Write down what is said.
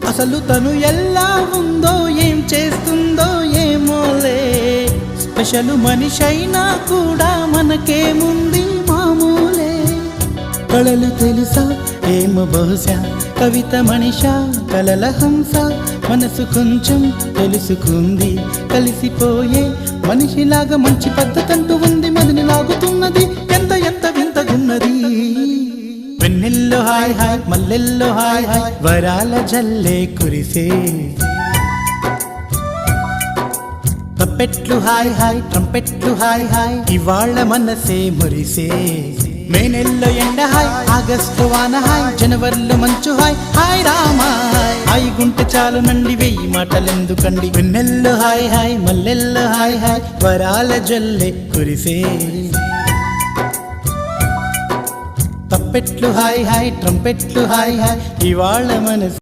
అసలు తను ఎలా ఉందో ఏం చేస్తుందో ఏమోలే, స్పెషల్ మనిషైనా కూడా మనకేముంది మామూలే. కళలు తెలుసా ఏమో బహుశా, కవిత మనిషా కలల హంస, మనసు కొంచెం తెలుసుకుంది కలిసిపోయే మనిషిలాగా, మంచి పద్ధతంటూ ఉంది మదిని లాగుతున్నది, ఎంత ఎంత వింతగున్నది. వెన్నెల్లో హాయ్ హాయ్ మల్లెల్లో హాయ్ హాయ్, వరాల జల్లే కురిసే. తప్పెట్లు హాయ్ హాయ్ ట్రంపెట్లు హాయ్ హాయ్, ఇవాళ మనసే మురిసే. మే నెల్లో ఎండ హాయ్, ఆగస్టు వాన హాయ్, జనవరిలో మంచు హాయ్, హాయ్ రామా హాయ్ గుంటె చాలు నండి వెయ్యి మాటలెందుకండి. వెన్నెల్లో హాయ్ హాయ్ మల్లెల్లో హాయ్ హాయ్, వరాల జల్లే కురిసే. తప్పెట్లు హాయ్ హాయ్ ట్రంపెట్లు హాయ్ హాయ్, ఇవాళ మనసు